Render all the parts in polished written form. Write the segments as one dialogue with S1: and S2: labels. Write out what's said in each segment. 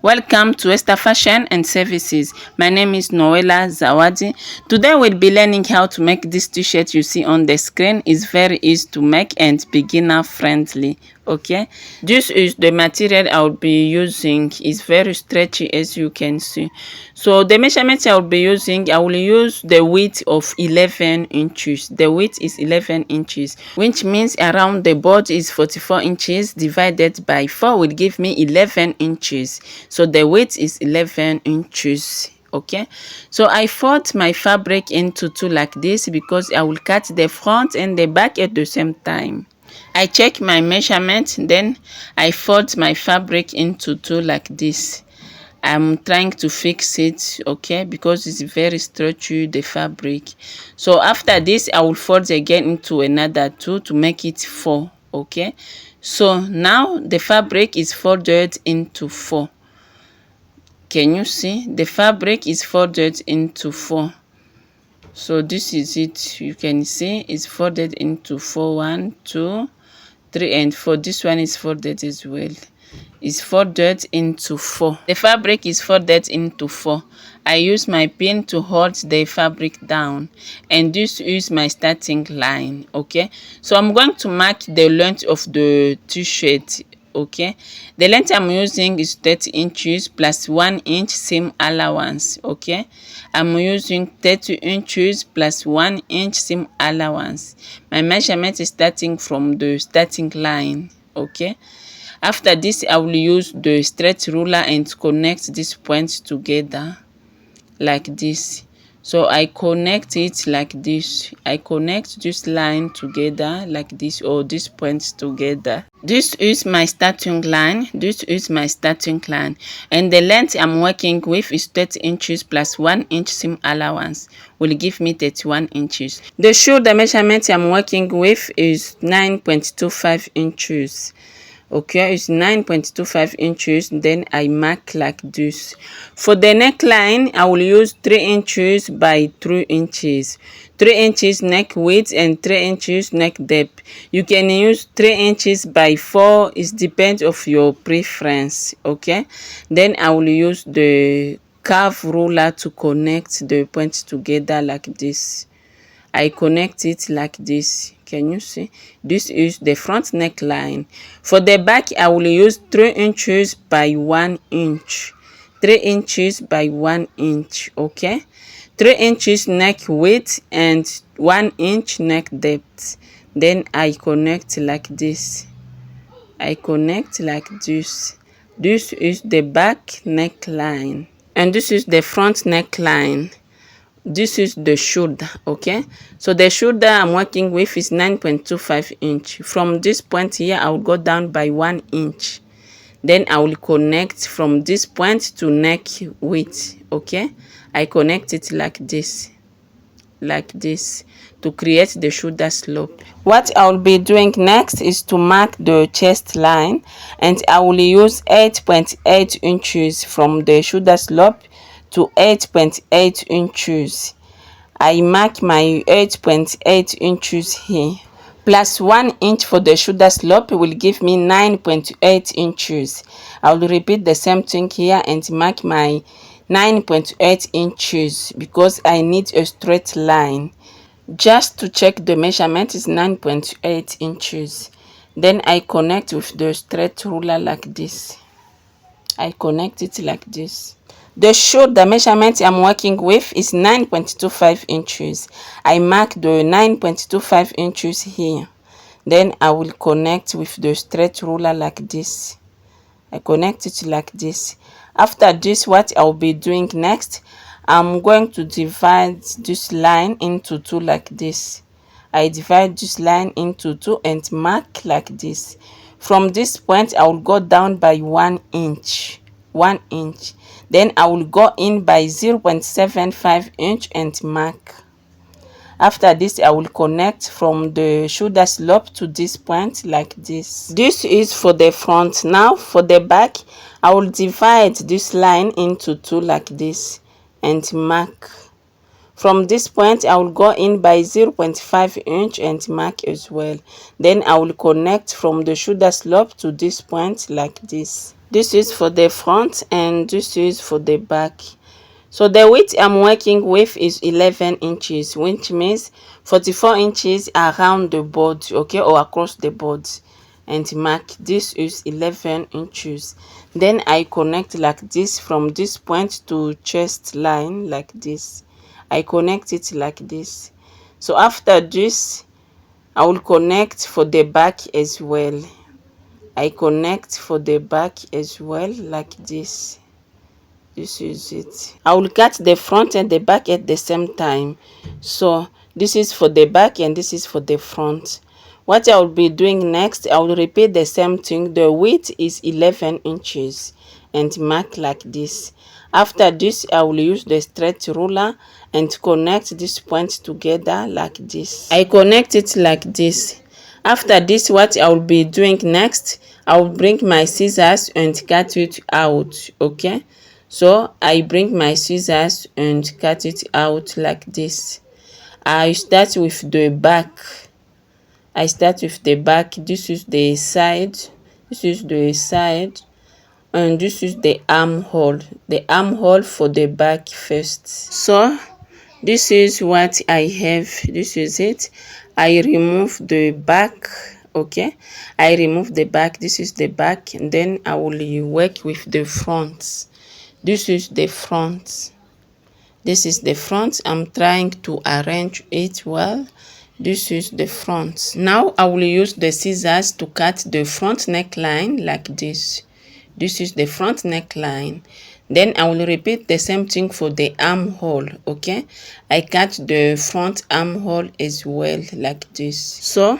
S1: Welcome to Esther Fashion and Services. My name is Noella Zawadi. Today we'll be learning how to make this t-shirt you see on the screen. It's very easy to make and beginner friendly. Okay, this is the material I'll be using. It's very stretchy as you can see. So the measurements I'll be using, I will use the width of 11 inches. The width is 11 inches, which means around the board is 44 inches divided by 4 will give me 11 inches. So the width is 11 inches. Okay, so I fold my fabric into two like this because I will cut the front and the back at the same time. I check my measurement, then I fold my fabric into two like this. I'm trying to fix it, okay, because it's very stretchy, the fabric. So after this, I will fold again into another two to make it 4, okay. So now the fabric is folded into 4. Can you see? The fabric is folded into 4. So this is it. You can see it's folded into 4. 1, 2, 3 and 4. This one is folded as well. It's folded into 4. The fabric is folded into 4. I use my pin to hold the fabric down, and this is my starting line. Okay, so I'm going to mark the length of the t-shirt. Okay, the length I'm using is 30 inches plus 1 inch seam allowance. Okay, I'm using 30 inches plus 1 inch seam allowance. My measurement is starting from the starting line. Okay, after this, I will use the straight ruler and connect these points together like this. So I connect it like this. I connect this line together like this, or these points together. This is my starting line. This is my starting line. And the length I'm working with is 30 inches plus 1 inch seam allowance will give me 31 inches. The shoulder measurement I'm working with is 9.25 inches. Okay, it's 9.25 inches. Then I mark like this. For the neckline, I will use 3 inches by 3 inches. 3 inches neck width and 3 inches neck depth. You can use 3 inches by 4. It depends of your preference. Okay, then I will use the curve ruler to connect the points together like this. I connect it like this. Can you see? This is the front neckline. For the back, I will use 3 inches by 1 inch. 3 inches by 1 inch. Okay, 3 inches neck width and 1 inch neck depth. Then I connect like this. I connect like this. This is the back neckline, and this is the front neckline. This is the shoulder. Okay, so the shoulder I'm working with is 9.25 inch. From this point here, I will go down by 1 inch. Then I will connect from this point to neck width. Okay, I connect it like this to create the shoulder slope. What I will be doing next is to mark the chest line, and I will use 8.8 inches from the shoulder slope to 8.8 inches. I mark my 8.8 inches here. Plus 1 inch for the shoulder slope will give me 9.8 inches. I will repeat the same thing here and mark my 9.8 inches because I need a straight line. Just to check the measurement is 9.8 inches. Then I connect with the straight ruler like this. I connect it like this. The shoulder measurement I'm working with is 9.25 inches. I mark the 9.25 inches here. Then I will connect with the straight ruler like this. I connect it like this. After this, what I'll be doing next, I'm going to divide this line into two like this. I divide this line into two and mark like this. From this point, I will go down by 1 inch. 1 inch. Then I will go in by 0.75 inch and mark. After this, I will connect from the shoulder slope to this point like this. This is for the front. Now for the back, I will divide this line into two like this and mark. From this point, I will go in by 0.5 inch and mark as well. Then I will connect from the shoulder slope to this point like this. This is for the front and this is for the back. So the width I'm working with is 11 inches, which means 44 inches around the board, okay, or across the board. And mark this is 11 inches. Then I connect like this from this point to chest line like this. I connect it like this. So after this, I will connect for the back as well. I connect for the back as well like this. This is it. I will cut the front and the back at the same time. So this is for the back and this is for the front. What I will be doing next, I will repeat the same thing. The width is 11 inches and mark like this. After this, I will use the straight ruler and connect this point together like this. I connect it like this. After this, what I will be doing next, I will bring my scissors and cut it out, okay? So I bring my scissors and cut it out like this. I start with the back. I start with the back. This is the side. This is the side. And this is the armhole. The armhole for the back first. So this is what I have. This is it. I remove the back. Okay, I remove the back. This is the back, and then I will work with the front. This is the front. This is the front. I'm trying to arrange it well. This is the front. Now I will use the scissors to cut the front neckline like this. This is the front neckline. Then I will repeat the same thing for the armhole, okay? I cut the front armhole as well like this. So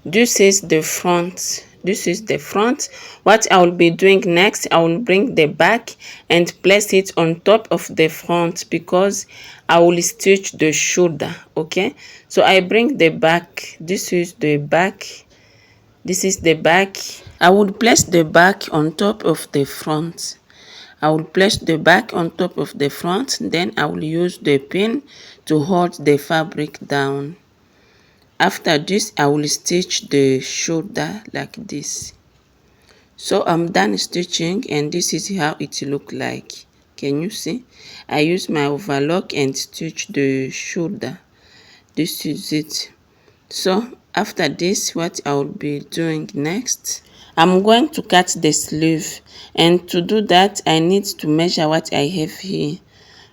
S1: this is the front. This is the front. What I will be doing next, I will bring the back and place it on top of the front because I will stitch the shoulder, okay? So I bring the back. This is the back. This is the back. I will place the back on top of the front. I will place the back on top of the front. Then I will use the pin to hold the fabric down. After this, I will stitch the shoulder like this. So I'm done stitching and this is how it look like. Can you see? I use my overlock and stitch the shoulder. This is it. So after this, what I will be doing next, I'm going to cut the sleeve, and to do that I need to measure what I have here.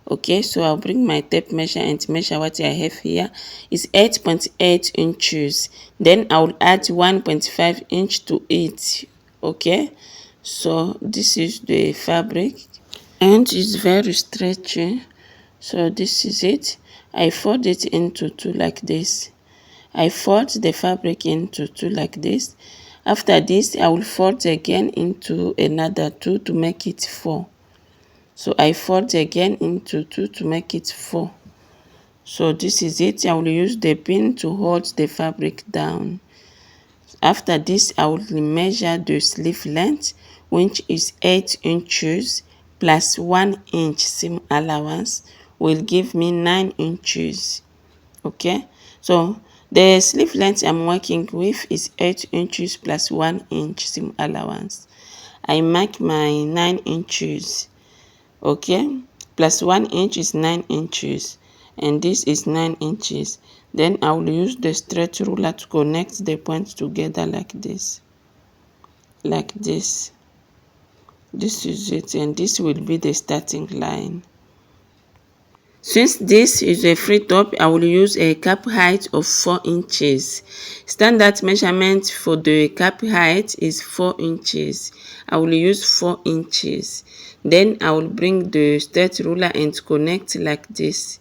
S1: Okay, so I'll bring my tape measure and measure what I have here is 8.8 inches. Then I'll add 1.5 inch to it. Okay, so this is the fabric and it's very stretchy. So this is it. I fold it into two like this. I fold the fabric into two like this. After this, I will fold again into another two to make it 4. So I fold again into 2 to make it 4. So this is it. I will use the pin to hold the fabric down. After this, I will measure the sleeve length, which is 8 inches plus 1 inch seam allowance will give me 9 inches. Okay, so the sleeve length I'm working with is 8 inches plus 1 inch seam allowance. I mark my 9 inches. Okay, plus 1 inch is 9 inches and this is 9 inches. Then I will use the straight ruler to connect the points together like this. Like this. This is it, and this will be the starting line. Since this is a free top, I will use a cap height of 4 inches. Standard measurement for the cap height is 4 inches. I will use 4 inches. Then I will bring the straight ruler and connect like this.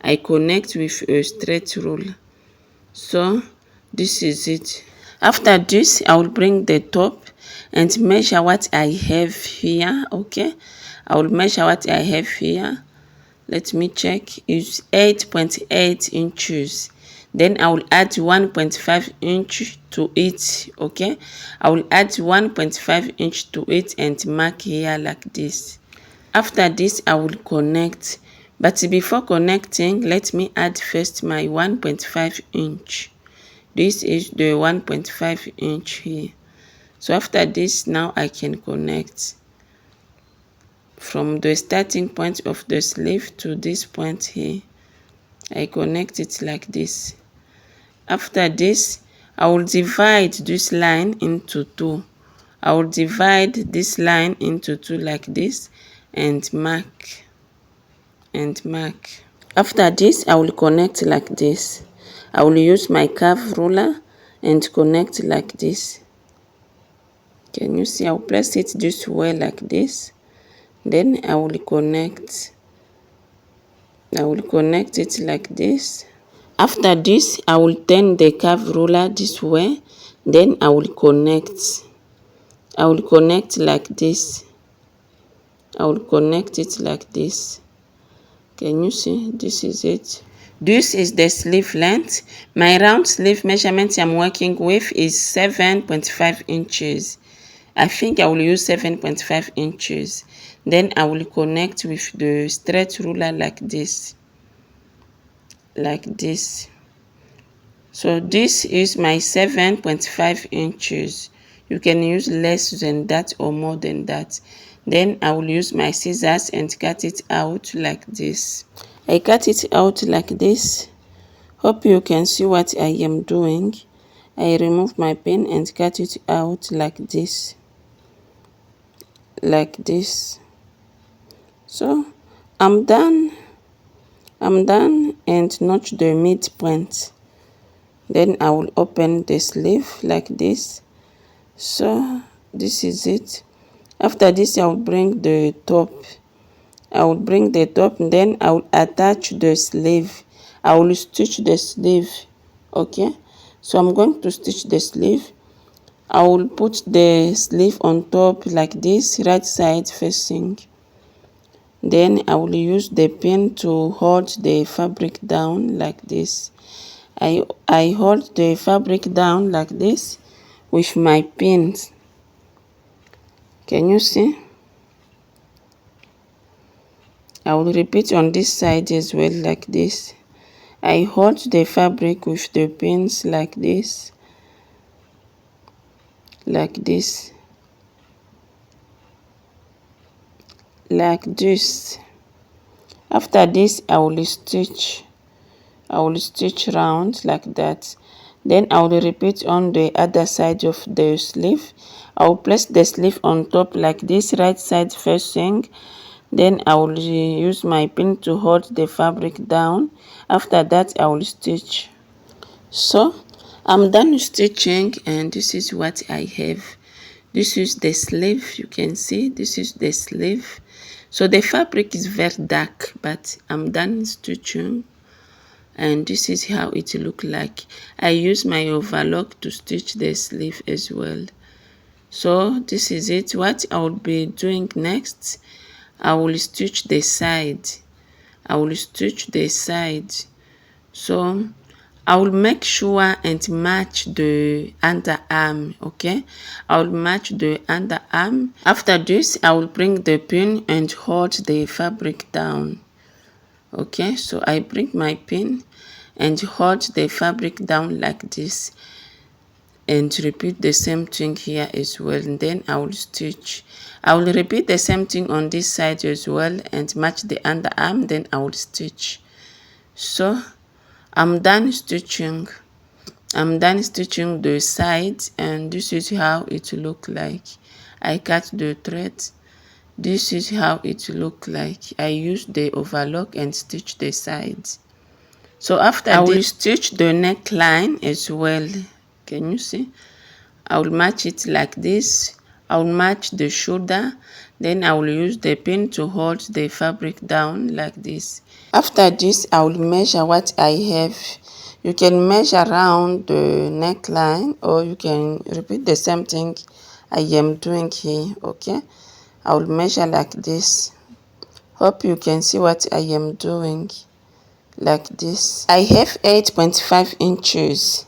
S1: I connect with a straight ruler. So this is it. After this, I will bring the top and measure what I have here. Okay, I will measure what I have here. Let me check. It's 8.8 inches. Then I will add 1.5 inch to it. Okay, I will add 1.5 inch to it and mark here like this. After this, I will connect. But before connecting, let me add first my 1.5 inch. This is the 1.5 inch here. So after this, now I can connect from the starting point of the sleeve to this point here. I connect it like this. After this, I will divide this line into two. I will divide this line into two like this and mark and mark. After this, I will connect like this. I will use my curve ruler and connect like this. Can you see? I will place it this way like this. Then I will connect. I will connect it like this. After this, I will turn the curve ruler this way. Then I will connect. I will connect like this. I will connect it like this. Can you see? This is it. This is the sleeve length. My round sleeve measurement I'm working with is 7.5 inches. I think I will use 7.5 inches. Then I will connect with the straight ruler like this. Like this. So this is my 7.5 inches. You can use less than that or more than that. Then I will use my scissors and cut it out like this. I cut it out like this. Hope you can see what I am doing. I remove my pen and cut it out like this. Like this. So I'm done. I'm done and notch the midpoint. Then I will open the sleeve like this. So this is it. After this, I will bring the top. I will bring the top and then I will attach the sleeve. I will stitch the sleeve. Okay. So I'm going to stitch the sleeve. I will put the sleeve on top like this, right side facing. Then I will use the pin to hold the fabric down like this. I hold the fabric down like this with my pins. Can you see? I will repeat on this side as well like this. I hold the fabric with the pins like this. Like this. Like this. After this, I will stitch round like that. Then I will repeat on the other side of the sleeve. I will place the sleeve on top like this, right side facing. Then I will use my pin to hold the fabric down. After that, I will stitch. So I'm done stitching and this is what I have. This is the sleeve. You can see this is the sleeve. So the fabric is very dark, but I'm done stitching. And this is how it look like. I use my overlock to stitch the sleeve as well. So this is it. What I will be doing next, I will stitch the side. I will stitch the side. So I will make sure and match the underarm. Okay, I will match the underarm. After this, I will bring the pin and hold the fabric down. Okay, so I bring my pin and hold the fabric down like this and repeat the same thing here as well, and then I will stitch. I will repeat the same thing on this side as well and match the underarm, then I will stitch. So I'm done stitching. I'm done stitching the sides and this is how it look like. I cut the thread. This is how it look like. I use the overlock and stitch the sides. So after I will stitch the neckline as well. Can you see? I will match it like this. I will match the shoulder. Then I will use the pin to hold the fabric down like this. After this, I will measure what I have. You can measure around the neckline or you can repeat the same thing I am doing here. Okay, I will measure like this. Hope you can see what I am doing. Like this. I have 8.5 inches.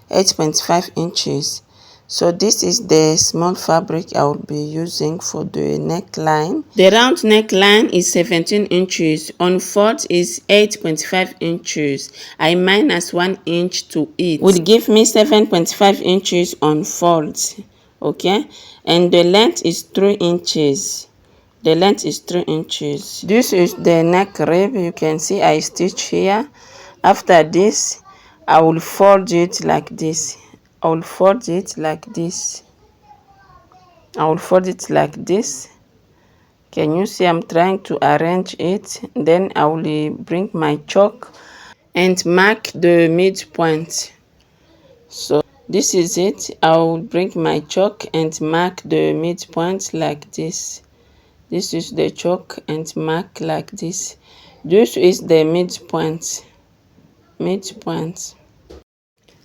S1: 8.5 inches. So this is the small fabric I will be using for the neckline. The round neckline is 17 inches. On fold is 8.5 inches. I minus 1 inch to it. Would give me 7.5 inches on fold. okay, and the length is 3 inches. The length is 3 inches. This is the neck rib. You can see I stitch here. After this, I will fold it like this. I will fold it like this. I will fold it like this. Can you see I'm trying to arrange it? Then I will bring my chalk and mark the midpoint. So this is it. I will bring my chalk and mark the midpoint like this. This is the chalk and mark like this. This is the midpoint.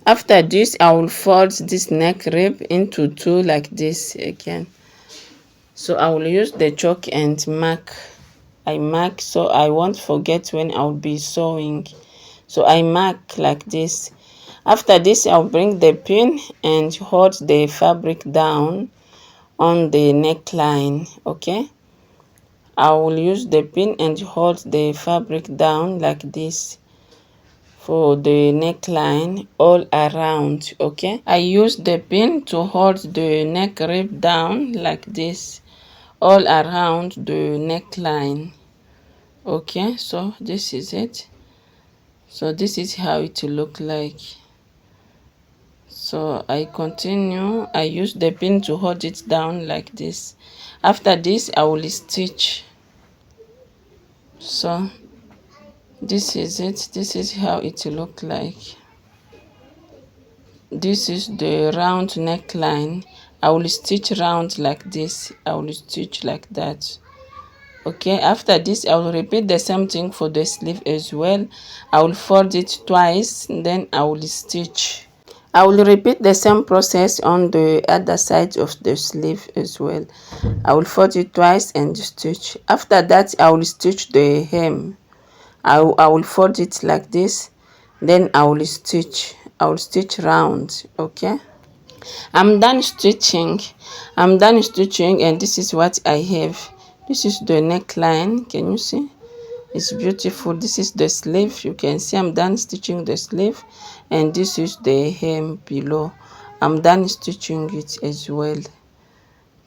S1: After this, I will fold this neck rib into 2 like this again. So I will use the chalk and mark. I mark so I won't forget when I'll be sewing. So I mark like this. After this, I'll bring the pin and hold the fabric down on the neckline, okay? I will use the pin and hold the fabric down like this for the neckline all around, okay? I use the pin to hold the neck rib down like this all around the neckline, okay? So this is it. So this is how it will look like. So I continue. I use the pin to hold it down like this. After this, I will stitch. So this is it. This is how it will look like. This is the round neckline. I will stitch round like this. I will stitch like that. Okay, after this, I will repeat the same thing for the sleeve as well. I will fold it twice, then I will stitch. I will repeat the same process on the other side of the sleeve as well. I will fold it twice and stitch. After that, I will stitch the hem. I will fold it like this, then I will stitch. I will stitch round, okay? I'm done stitching. And this is what I have. This is the neckline. Can you see? It's beautiful. This is the sleeve. You can see I'm done stitching the sleeve, and this is the hem below. I'm done stitching it as well.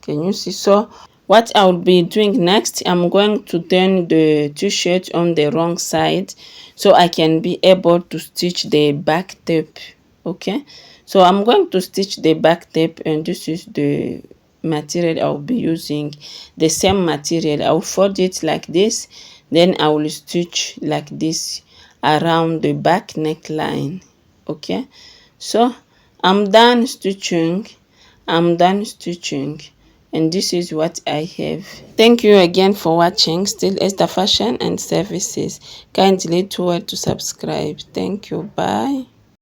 S1: Can you see? So what I'll be doing next, I'm going to turn the t-shirt on the wrong side so I can be able to stitch the back tape, okay? So I'm going to stitch the back tape, and this is the material I'll be using. The same material. I'll fold it like this, then I will stitch like this around the back neckline, okay? So I'm done stitching. And this is what I have. Thank you again for watching. Still Esther Fashion and Services. Kindly do well to subscribe. Thank you. Bye.